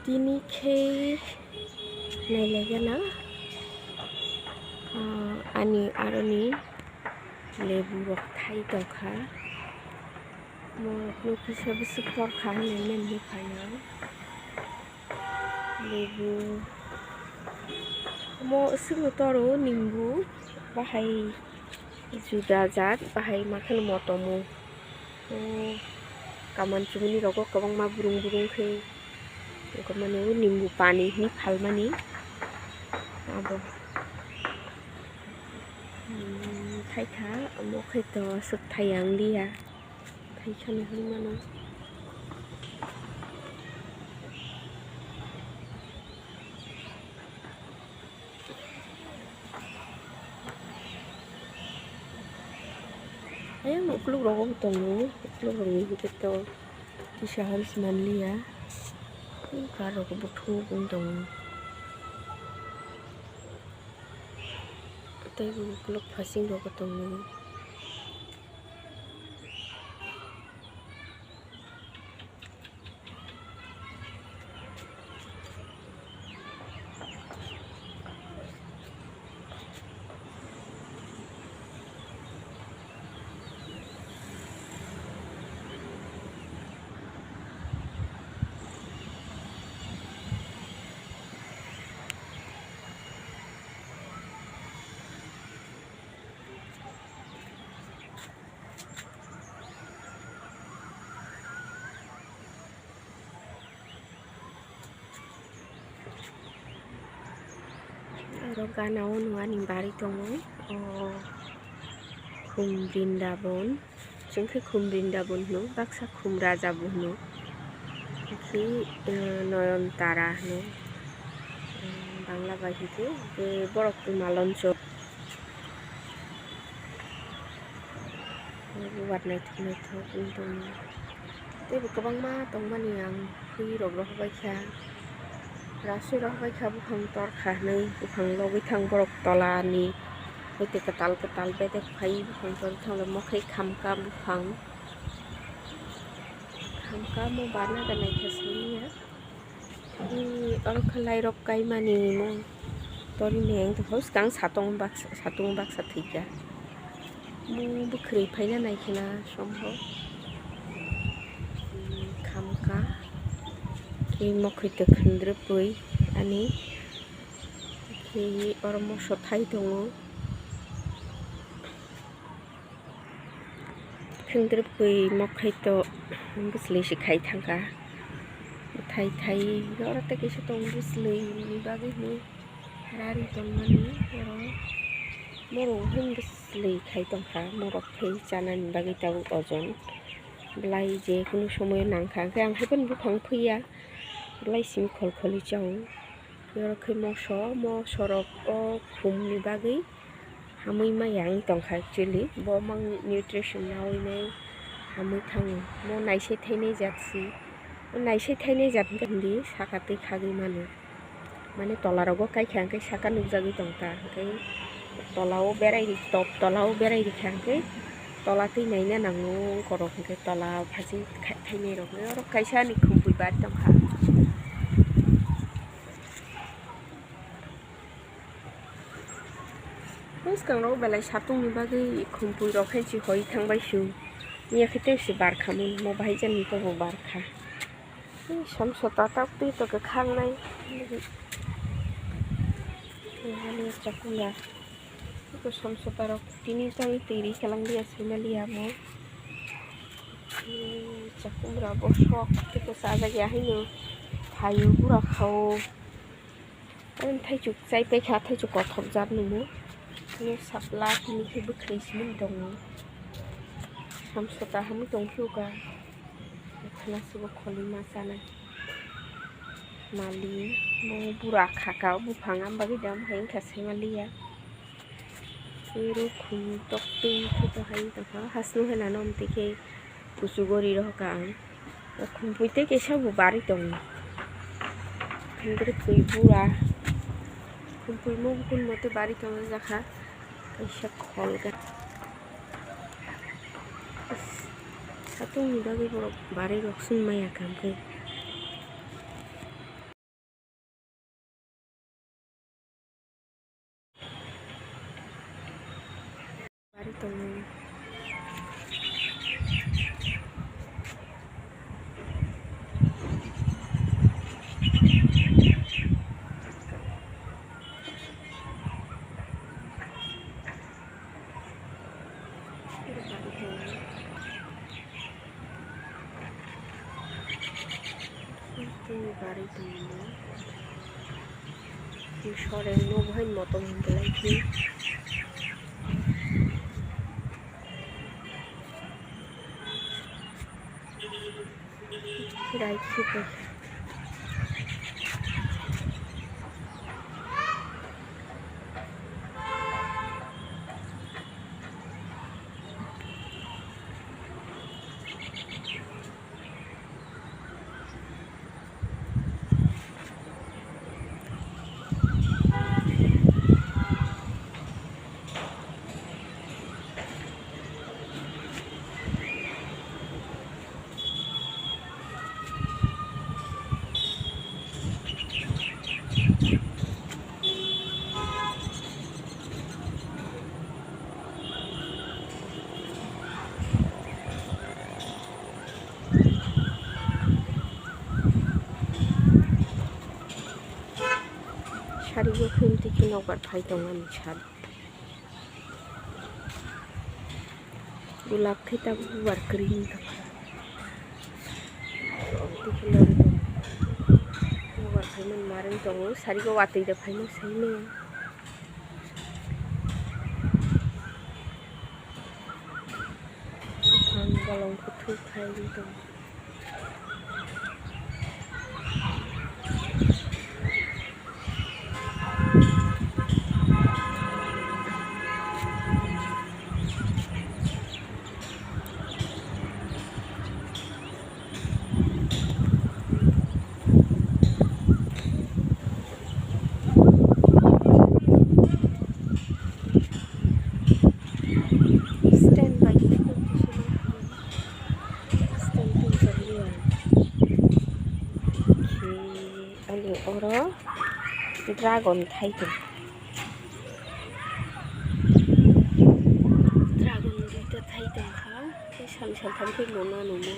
दिनैखे नायलायगोना ani aroni lebu rok thai dongkha mo nukisa bisi porkha nen hukaya lebu mo singno toro nimbu bahai juda jat bahai makan motomo kaman chumini rogo kabang ma burung khe kamane nimbu pani ni phalmani abo thay khá một khi to sực thayang lia thay khăn hơn mà nó ấy một lúc đó cũng tông lúc đó nghĩ cái to thì sao hơn man lia cả rồi cũng bút thu cũng tông tay lúc phát sinh rồi cũng tông roga naon ning bari tongo khum Brindaban jengke khum Brindaban no baksa khum Raja no ki Noyantara no bangla bahite be borok malonco buat naik untung tapi kabang ma tongmani yang kui rok baikha rasu rok baikha bukhang torkha nei bukhang logi thang borok tolani hoite ketal bedek phai bukhang tor thang mokhai khamka bukhang mo bana da naik khasniya ni orok khalai rok kai mani mo tori neng to hos kang satung bak sathika mo bukhri phaina naikena sombho khamka ki mokhai te khandre pui ani ki ormo sothai tongo khandre pui mokhai to bisli sikhai thangka thai ora te kisa tong bisli ni bagi ni rari tongmani ero moro hin bisli khai tongkha morok phei chanan bagi taw ojon blai je kono somoy nangkha ang haiben bukhang phiya blai sim kholi chaw ero khai mo sorok o khum ni bagi hamui mayang tongkha actually bo mang nutrition nawi nei hamui thang mo naisai thainai jatsi naisai thainai jat gandi sakati khagi manu mane tolarogo kaikha kai saka nugjagi tongka kai tolao berai top tolao berai khangkai tola tei naina nango korok kai tola phaji thainai rok oro kaisa ni khumpui bar tongkha bus kang ro belai satung ni bagi khumpui rok khai chi hoi thangbai su nia khite si bar khamun mo bai jan ni to bar kha samsota takti to ka khang nai ini cakuya itu samsota rok tini tang tiri kalang dia sinalia mo cakumra bosok itu saja ya hino thayu pura khau an thai chuk chai pe kha thai chuk kothok jat nu mo ni sapla kini khi bukhri simin dong samsota ham dong khuka khana subo kholi masana mali mo pura khaka buphang am bagi dam hain khasemalia ero khum tokti to hai to hasnu hela nom tike usugori rohka khum puite ke sabu bari tong khindre pui pura khum pui mo kun mote bari tong jakha kaisa kholga satung ni bagi borok bari rok sun maya kam ke dong. Bari dong. Yung sore no buhay mo tong lagi. Right super. শাড়িও কিনতে কিনে আবার ভাই তোমার শাড়ি गुलाब थे तब वर्करिंग का वर्करिंग में मारें तो सारी को वाते ही भाई में सही में खान गलों को थूक खाएगी तो Oro dragon thay tuh dragon itu thay tuh kan sang thay nona nona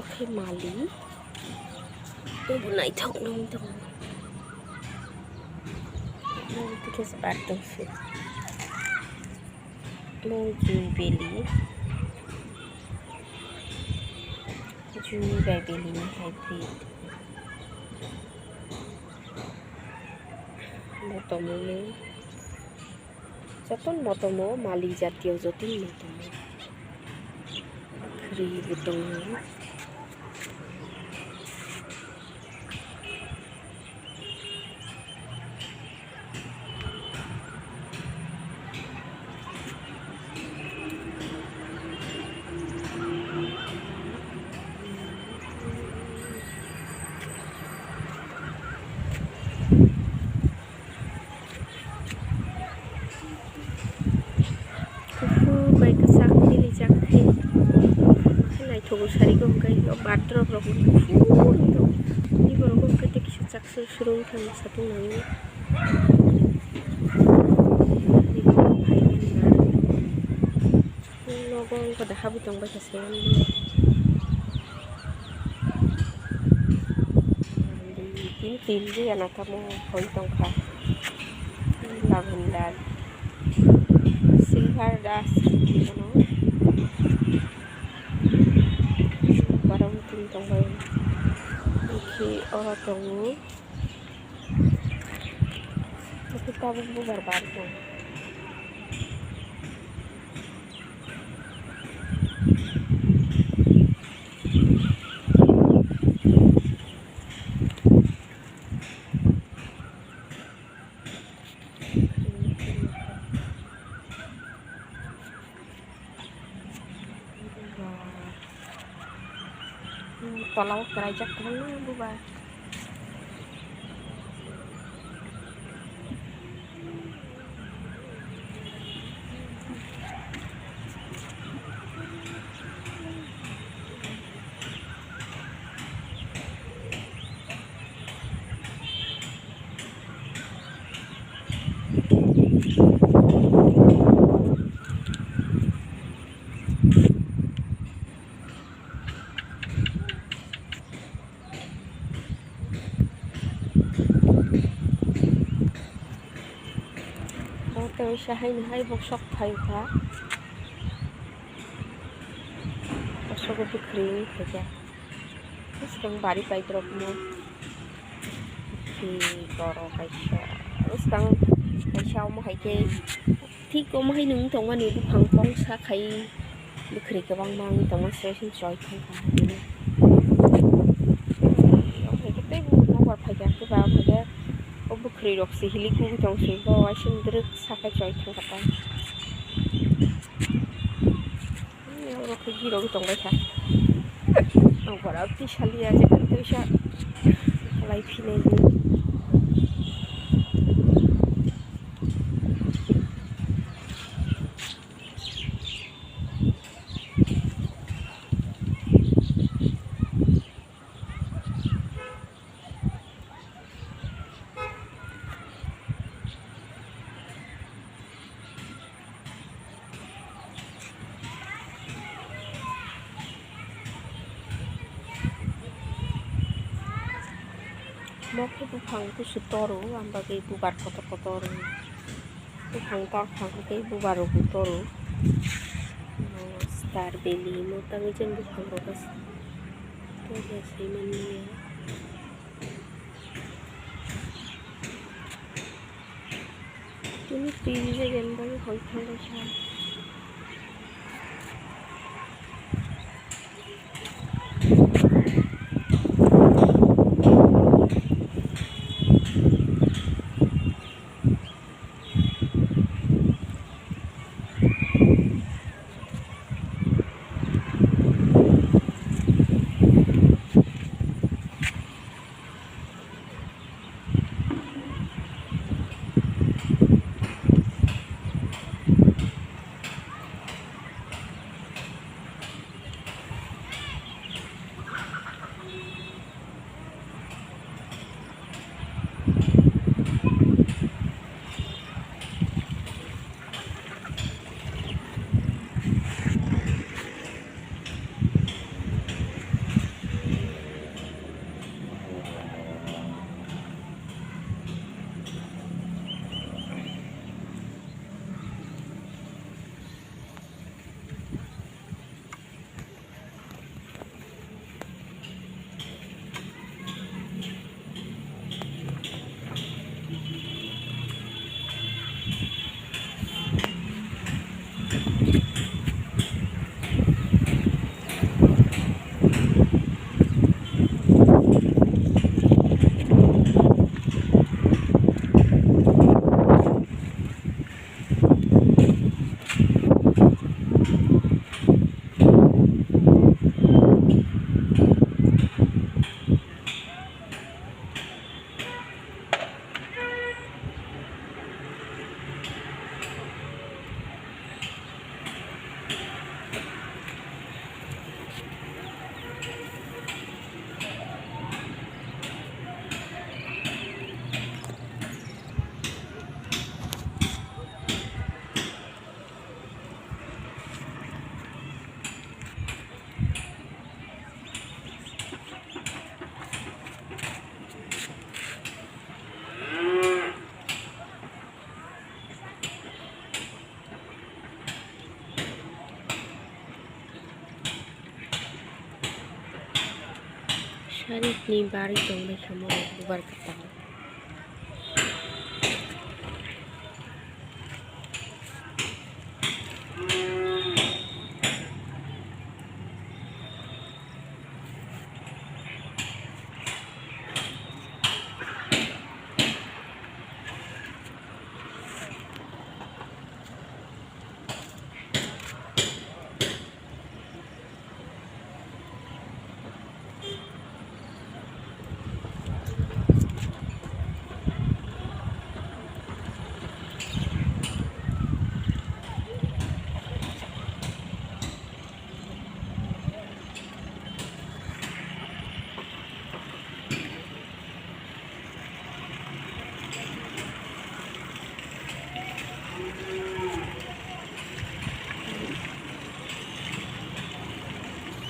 Oke Mali ibu naik thok nong tong mau tiga separuh fit mau beli beli ini hybrid motomo যতন motomo Mali জাতীয় যতন motomo kri butong Sari kong kayo batrop rokok full itu. Ini rokok kita kisah caksul suruh kan satu nangis. Logong pada habis tong baca sewan di tin dia anak kamu hoi tong ka lavender silver dust ano barang tin tong bay iki ora tong kita bu barbar tong tolong kerajak mana bubar siya hay boksok kayo ka pasok ko bikri kaja terus kang bari pai drop mo thì goro kaisha terus kang kaisha mo hay ke thi ko mo hay nung tong ani bu phang pong sa khai bikri ka bang mang tong ma se sin choi khang ka ni okay ke te bu mo war phai ja ke ba phai ja o bikri rok si hili ku tong si ko wa sin druk sa ka choi khang ka ta ro ke gi ro tong ba cha ang para ti shalia je kan te sha lai phi nei Mok tu phang tu sutoru amba ke bubar kotor tu phang tor phang ke bubar kotor star belly mo tangi chen bu phang rokas to jese mani ini tv je ganda hoi thang cha Hari ini baru dong mereka mau bubar ketang.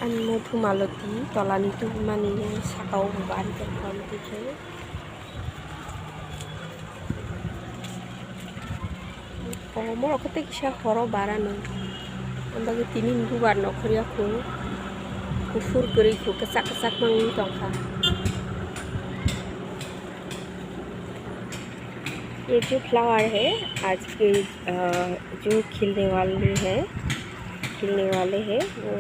An Mothu Malati tolani tu mani sakau buban kan dikhe. Oh, mau aku tak kisah horo barang. Ambagi tinin bubar nokri aku kufur keri ku kesak mangi tongka. ये जो flower है आज के जो खिलने वाले हैं वो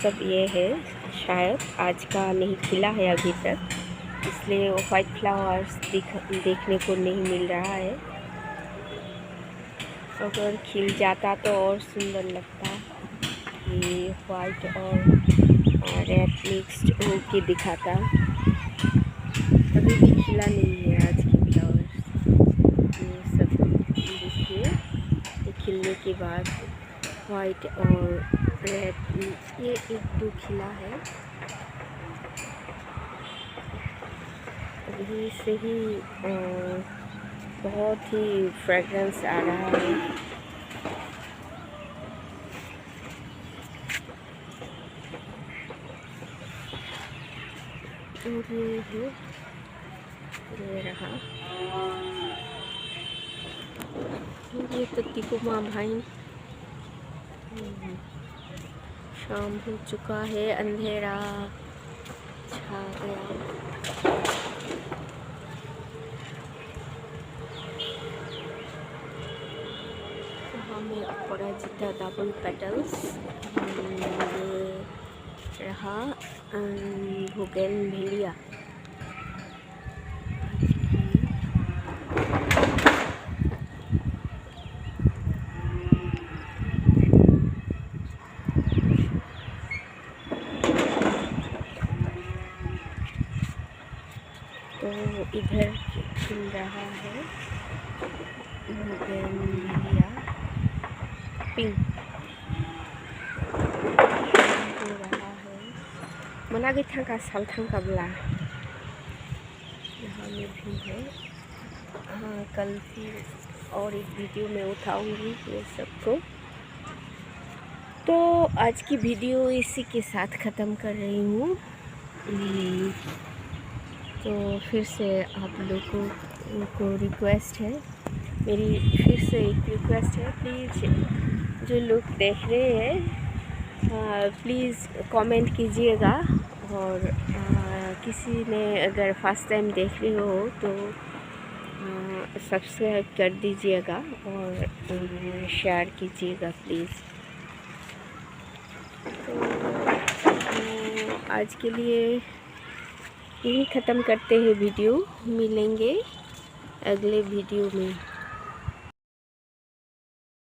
सब ये है। शायद आज का नहीं खिला है अभी तक, इसलिए वो वाइट फ्लावर्स देखने को नहीं मिल रहा है। अगर खिल जाता तो और सुंदर लगता। ये वाइट और रेड मिक्स्ड होके दिखाता। अभी भी खिला नहीं है आज की फ्लावर्स। ये सब देखिए, ये खिलने के बाद वाइट और रेड ये एक दो खिला है। अभी से ही बहुत ही फ्रेगरेंस आ रहा है। और ये रहा, ये तो तिकुमा भाई। शाम हो चुका है, अंधेरा छा गया। हमें अपराजिता डबल पेटल्स, ये रहा बोगेनविलिया। तो इधर खिल रहा है बोगेनविलिया पिंक हो रहा है। मना गई था का साल था कबला यहाँ में भी है। हाँ, कल फिर और एक वीडियो में उठाऊंगी ये सबको। तो आज की वीडियो इसी के साथ ख़त्म कर रही हूँ। तो फिर से आप लोगों को रिक्वेस्ट है, मेरी फिर से एक रिक्वेस्ट है, प्लीज़ जो लोग देख रहे हैं प्लीज़ कमेंट कीजिएगा। और किसी ने अगर फर्स्ट टाइम देख रहे हो तो सब्सक्राइब कर दीजिएगा और शेयर कीजिएगा प्लीज़। तो आज के लिए यही ख़त्म करते हैं वीडियो। मिलेंगे अगले वीडियो में।